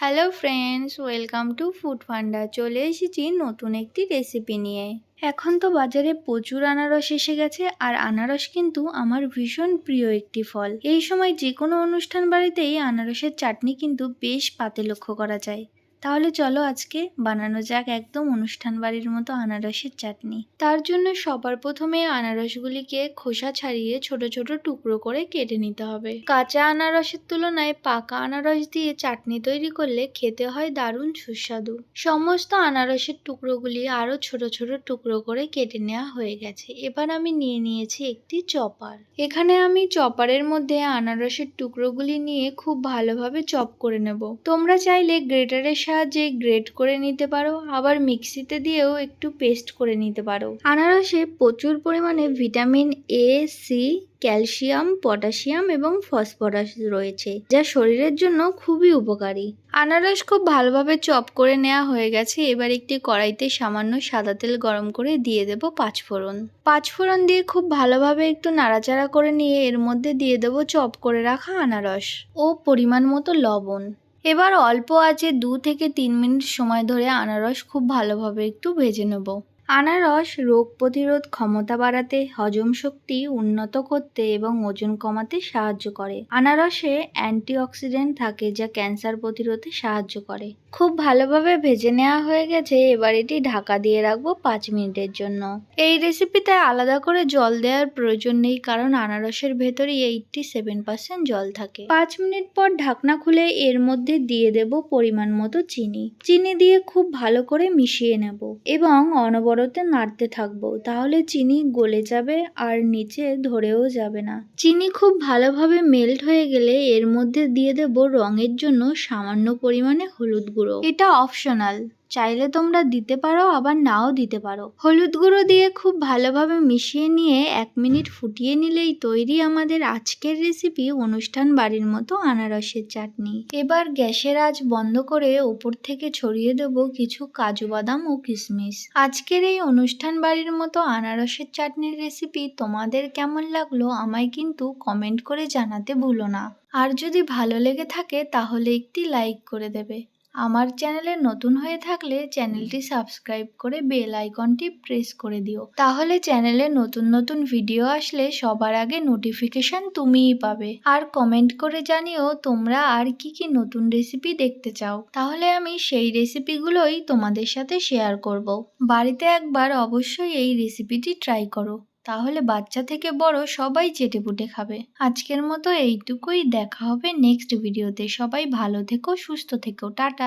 Hello friends, welcome to food funda. চলে এসেছি নতুন একটি রেসিপি নিয়ে। এখন তো বাজারে প্রচুর আনারস এসে গেছে, আর আনারস কিন্তু আমার ভীষণ প্রিয় একটি ফল। এই সময় যে কোনো অনুষ্ঠান বাড়িতেই আনারসের চাটনি কিন্তু বেশ পাতে লক্ষ্য করা যায়। তাহলে চলো আজকে বানানো যাক একদম অনুষ্ঠান বাড়ির মতো আনারসের চাটনি। তার জন্য সবার প্রথমে আনারসগুলিকে খোসা ছাড়িয়ে ছোট ছোট টুকরো করে কেটে নিতে হবে। কাঁচা আনারসের তুলনায় পাকা আনারস দিয়ে চাটনি তৈরি করলে খেতে হয় দারুণ সুস্বাদু। সমস্ত আনারসের টুকরোগুলি আরো ছোট ছোট টুকরো করে কেটে নেওয়া হয়ে গেছে। এবার আমি নিয়ে নিয়েছি একটি চপার। এখানে আমি চপারের মধ্যে আনারসের টুকরোগুলি নিয়ে খুব ভালোভাবে চপ করে নেব। তোমরা চাইলে গ্রেটারের সাহায্যে গ্রেট করে নিতে পারো, আবার মিক্সিতে দিয়েও একটু পেস্ট করে নিতে পারো। আনারসে প্রচুর পরিমাণে vitamin A, C, calcium, potassium এবং ফসফরাস রয়েছে, যা শরীরের জন্য খুবই উপকারী। আনারস খুব ভালোভাবে চপ করে নেওয়া হয়ে গেছে। এবার একটি কড়াইতে সামান্য সাদা তেল গরম করে দিয়ে দেব পাঁচফোড়ন। পাঁচফোড়ন দিয়ে খুব ভালোভাবে একটু নাড়াচাড়া করে নিয়ে এর মধ্যে দিয়ে দেব চপ করে রাখা আনারস ও পরিমাণ মতো লবণ। এবার অল্প আঁচে 2 থেকে 3 মিনিট সময় ধরে আনারস খুব ভালোভাবে একটু ভেজে নেব। আনারস রোগ প্রতিরোধ ক্ষমতা বাড়াতে, হজম শক্তি উন্নত করতে এবং ওজন কমাতে সাহায্য করে। আনারসে অ্যান্টিঅক্সিডেন্ট থাকে যা ক্যান্সার প্রতিরোধে সাহায্য করে। খুব ভালোভাবে ভেজে নেওয়া হয়ে গেছে। এবার এটি ঢাকা দিয়ে রাখবো 5 মিনিটের জন্য। এই রেসিপিতে আলাদা করে জল দেওয়ার প্রয়োজন নেই, কারণ আনারসের ভেতরেই 87% জল থাকে। 5 মিনিট পর ঢাকনা খুলে এর মধ্যে দিয়ে দেব পরিমাণ মতো চিনি। চিনি দিয়ে খুব ভালো করে মিশিয়ে নেব এবং অনবরত নাড়তে থাকবো, তাহলে চিনি গলে যাবে আর নিচে ধরেও যাবে না। চিনি খুব ভালোভাবে মেল্ট হয়ে গেলে এর মধ্যে দিয়ে দেব রঙের জন্য সামান্য পরিমাণে হলুদ গুঁড়ো। এটা অপশনাল, চাইলে তোমরা দিতে পারো আবার নাও দিতে পারো। হলুদ গুঁড়ো দিয়ে খুব ভালোভাবে মিশিয়ে নিয়ে 1 মিনিট ফুটিয়ে নিলেই তৈরি আমাদের আজকের রেসিপি অনুষ্ঠান বাড়ির মতো আনারসের চাটনি। এবার গ্যাসের আঁচ বন্ধ করে ওপর থেকে ছড়িয়ে দেব কিছু কাজু বাদাম ও কিশমিশ। আজকের এই অনুষ্ঠান বাড়ির মতো আনারসের চাটনির রেসিপি তোমাদের কেমন লাগলো আমায় কিন্তু কমেন্ট করে জানাতে ভুলো না। আর যদি ভালো লেগে থাকে তাহলে একটি লাইক করে দেবে। আমার চ্যানেলে নতুন হয়ে থাকলে চ্যানেলটি সাবস্ক্রাইব করে বেল আইকনটি প্রেস করে দিও, তাহলে চ্যানেলে নতুন নতুন ভিডিও আসলে সবার আগে নোটিফিকেশন তুমিই পাবে। আর কমেন্ট করে জানিও তোমরা আর কি কি নতুন রেসিপি দেখতে চাও, তাহলে আমি সেই রেসিপিগুলোই তোমাদের সাথে শেয়ার করব। বাড়িতে একবার অবশ্যই এই রেসিপিটি ট্রাই করো, তাহলে বাচ্চা থেকে বড় সবাই চেটেপুটে খাবে। আজকের মতো এইটুকুই, দেখা হবে নেক্সট ভিডিওতে। সবাই ভালো থেকো, সুস্থ থেকো, টাটা।